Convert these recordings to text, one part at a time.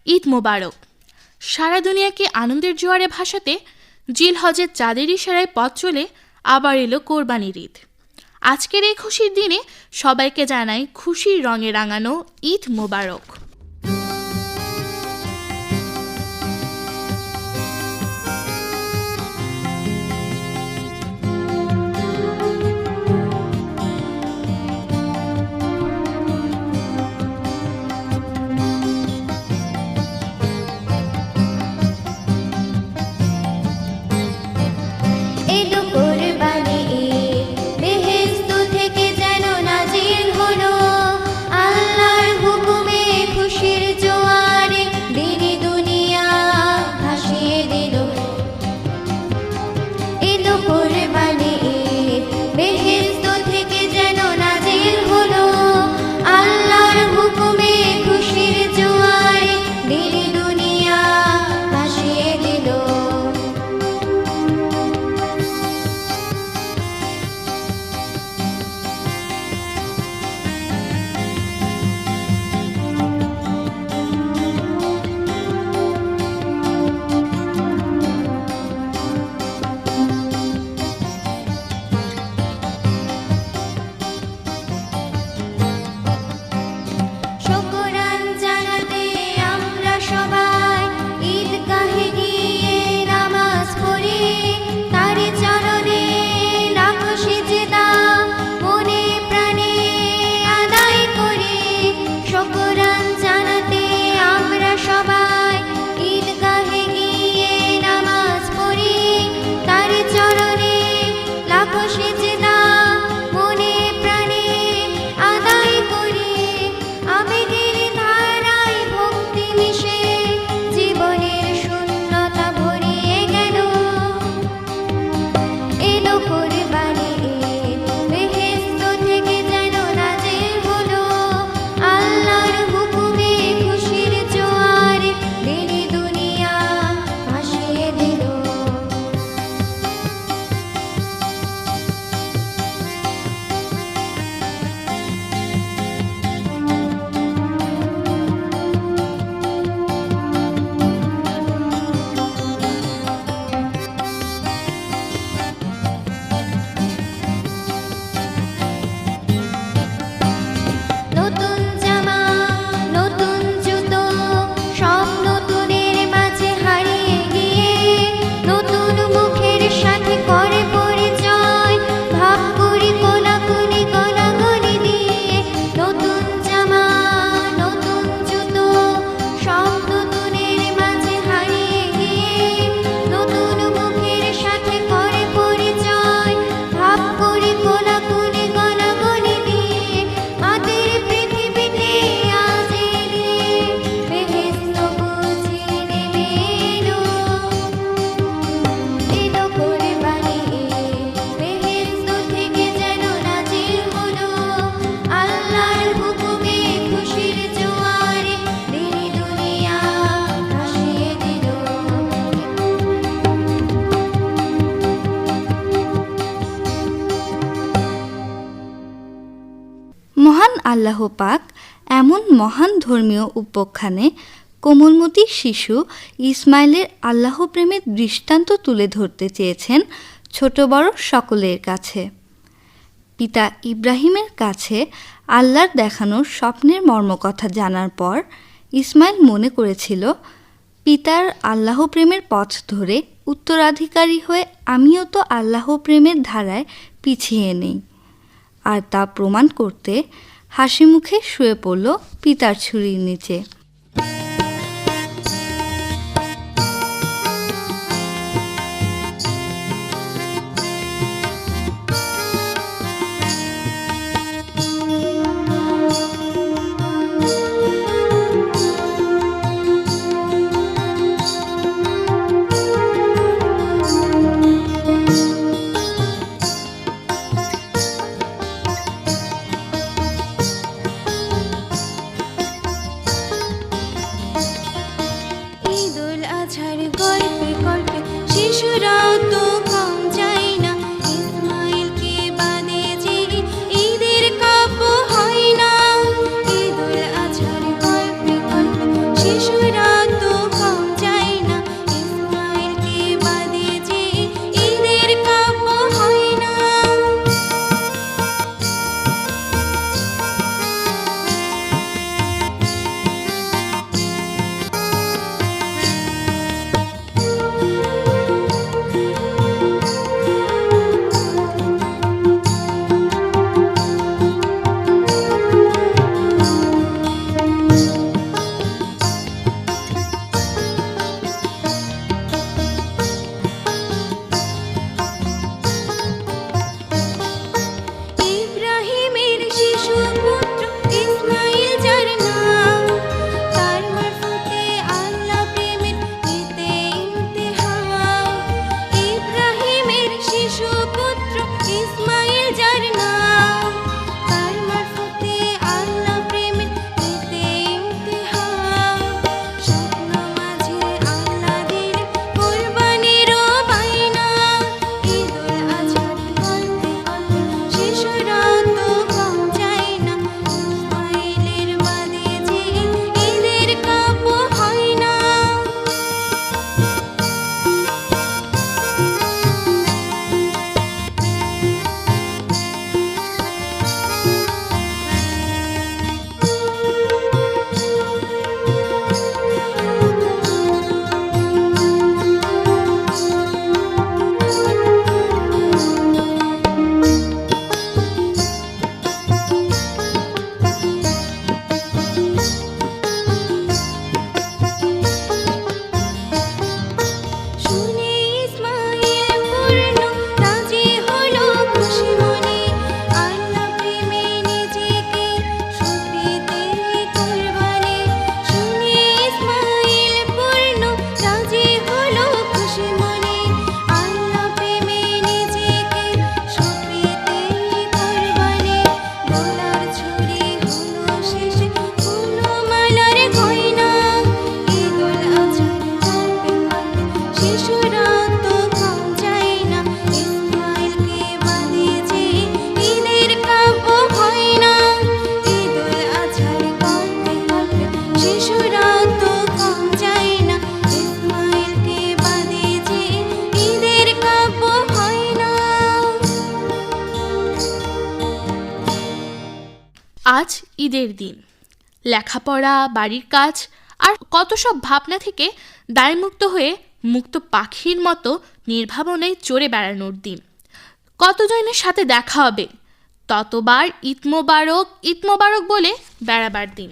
ঈদ মোবারক। সারা দুনিয়াকে আনন্দের জোয়ারে ভাসাতে জিলহজের চাঁদের ইশারায় পথ চলে আবার এলো কোরবানির ঈদ। আজকের এই খুশির দিনে সবাইকে জানাই খুশির রঙে রাঙানো ঈদ মোবারক। মহান আল্লাহ পাক এমন মহান ধর্মীয় উপাখ্যানে কোমলমতি শিশু ইসমাইলের আল্লাহ প্রেমের দৃষ্টান্ত তুলে ধরতে চেয়েছেন ছোট বড় সকলের কাছে। পিতা ইব্রাহিমের কাছে আল্লাহর দেখানো স্বপ্নের মর্মকথা জানার পর ইসমাইল মনে করেছিল, পিতার আল্লাহ প্রেমের পথ ধরে উত্তরাধিকারী হয়ে আমিও তো আল্লাহ প্রেমের ধারায় পিছিয়ে নেই। আর তা প্রমাণ করতে হাসি মুখে শুয়ে পড়ল পিতার ছুরির নিচে। আজ ঈদের দিন। লেখাপড়া, বাড়ির কাজ আর কত সব ভাবনা থেকে দায়মুক্ত হয়ে মুক্ত পাখির মতো নির্ভাবনায় চড়ে বেড়ানোর দিন। কতজনের সাথে দেখা হবে, ততবার ঈদ মোবারক ঈদ মোবারক বলে বেড়াবার দিন।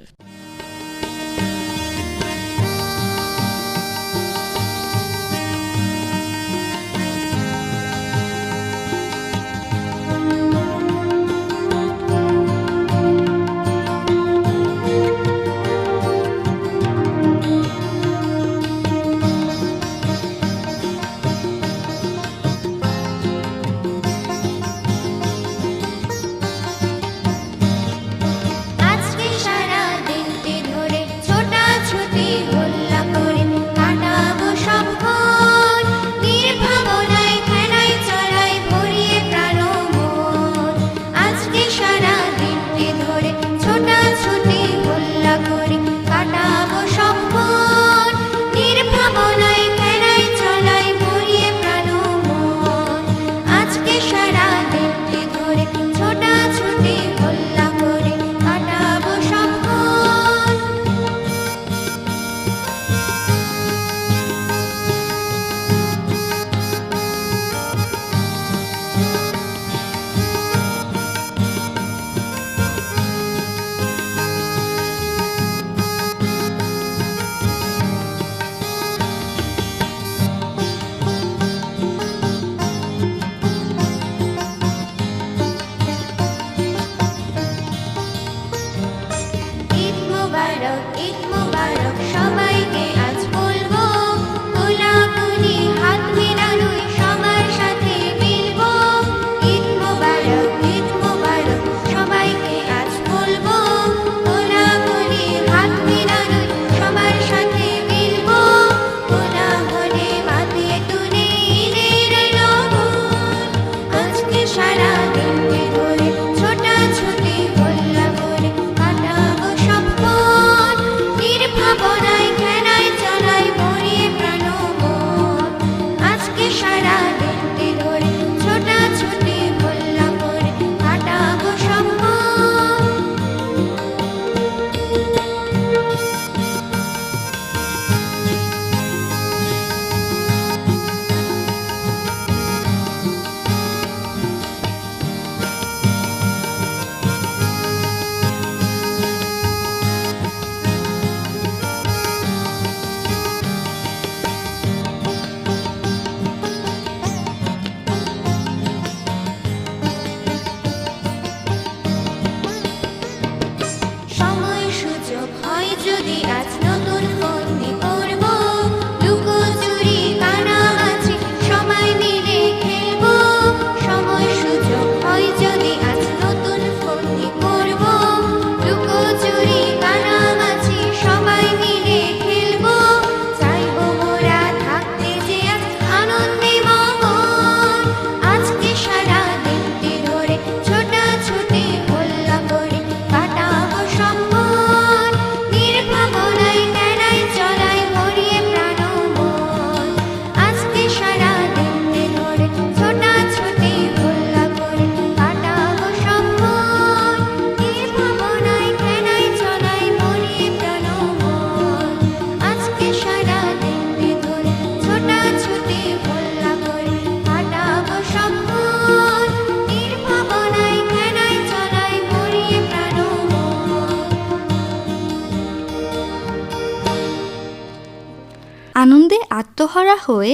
আনন্দে আত্মহারা হয়ে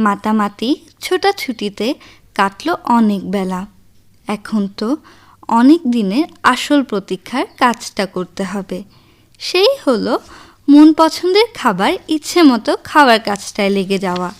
মাতামাতি ছোটাছুটিতে কাটল অনেক বেলা। এখন তো অনেক দিনের আসল প্রতীক্ষার কাজটা করতে হবে, সেই হলো মন পছন্দের খাবার ইচ্ছে মতো খাওয়ার কাজটায় লেগে যাওয়া।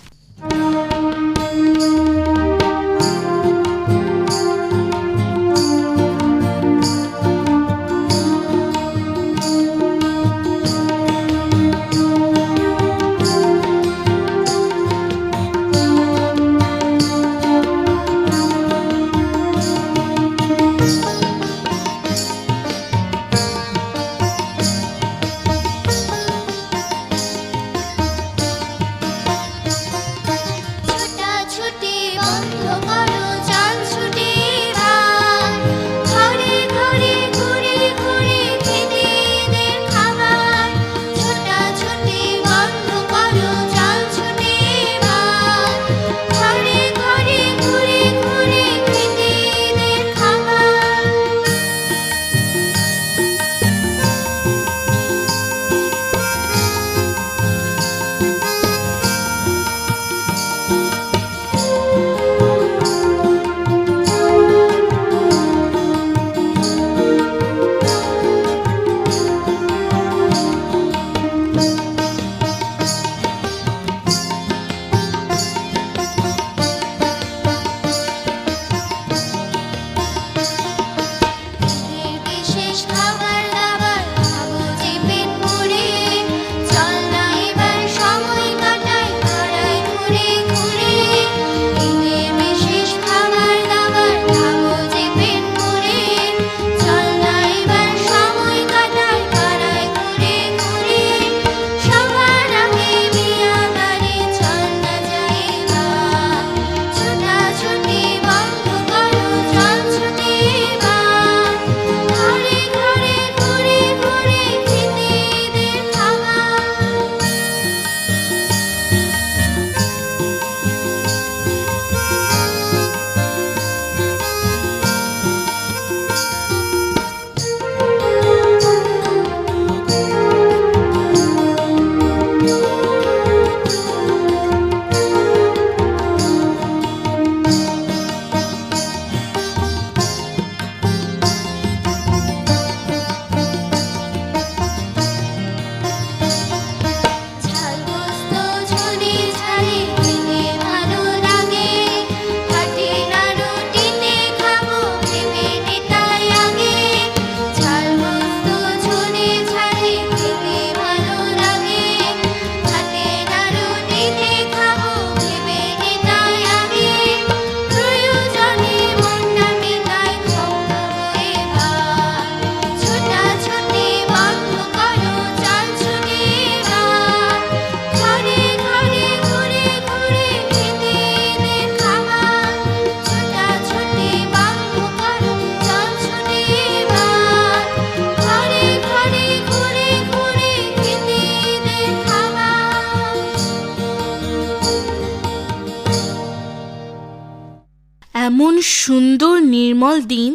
সুন্দর নির্মল দিন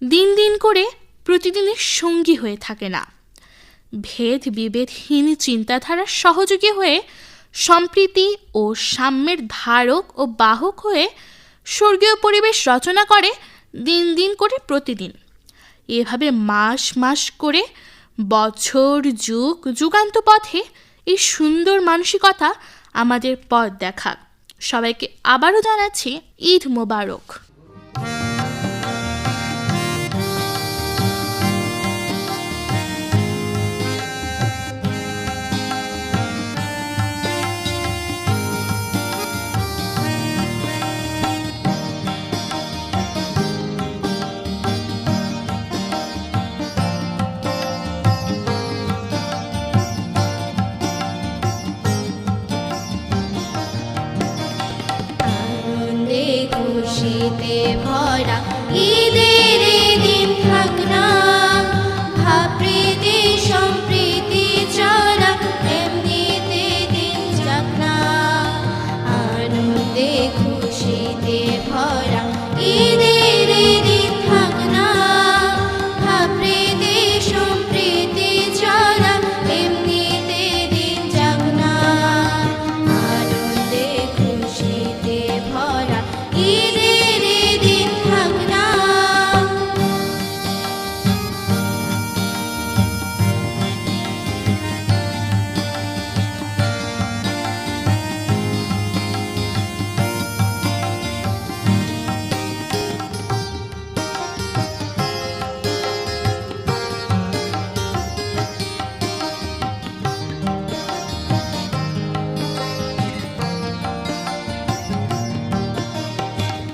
দিন দিন করে প্রতিদিনের সঙ্গী হয়ে থাকে না। ভেদ বিভেদহীন চিন্তাধারার সহযোগী হয়ে সম্প্রীতি ও সাম্যের ধারক ও বাহক হয়ে স্বর্গীয় পরিবেশ রচনা করে দিন দিন করে প্রতিদিন। এভাবে মাস মাস করে বছর যুগ যুগান্ত পথে এই সুন্দর মানসিকতা আমাদের পথ দেখাক। সবাইকে আবারও জানাচ্ছি ঈদ মোবারক। খুশিতে ভরা ঈদের দিন থাক না, ভাবপ্রীতি সম্প্রীতি চলা এমনিতে দিন যাক না। আনন্দে খুশিতে ভরা ঈদের দিন থাক না, ভাবপ্রীতি সম্প্রীতি চলা এমনিতে দিন যাক না। আনন্দে খুশিতে ভরা ঈদের দিন থাক না।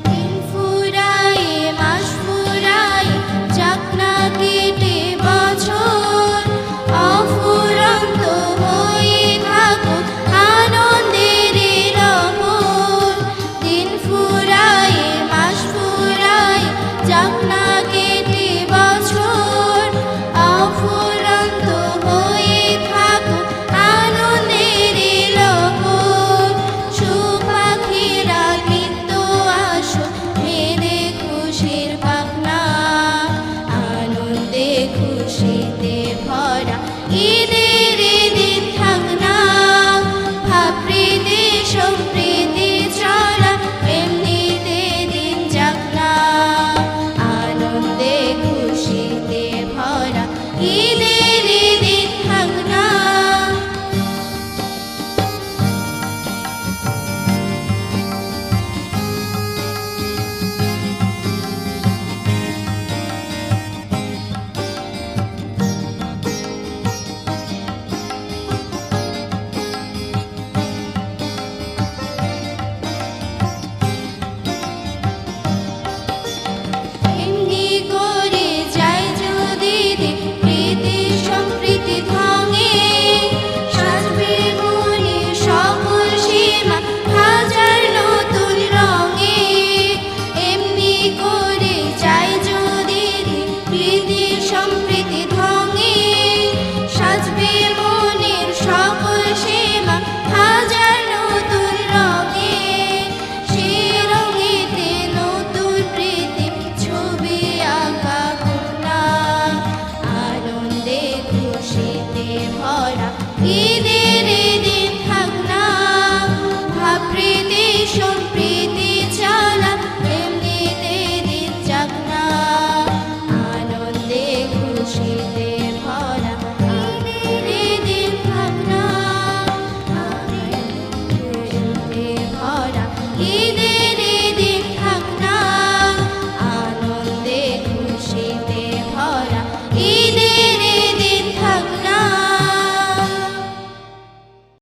দিন ফুরায়ে মাস ফুরায়ে যাক না কেটে বছর, অফুরন্ত হয়ে থাকুক আনন্দের লহর। দিন ফুরায়ে মাস ফুরায়ে যাক না কেটে বছর, অফুরন্ত হয়ে থাকুক আনন্দের লহর। সুখ পাখিরা নিত্য আসো মেরে খুশির পাখনা, আনন্দে খুশিতে ভরা ঈদের দিন থাক না, ভাবপ্রীতি সম্প্রীতি চলা এমনিতে দিন যাক না। আনন্দে খুশিতে ভরা ঈদের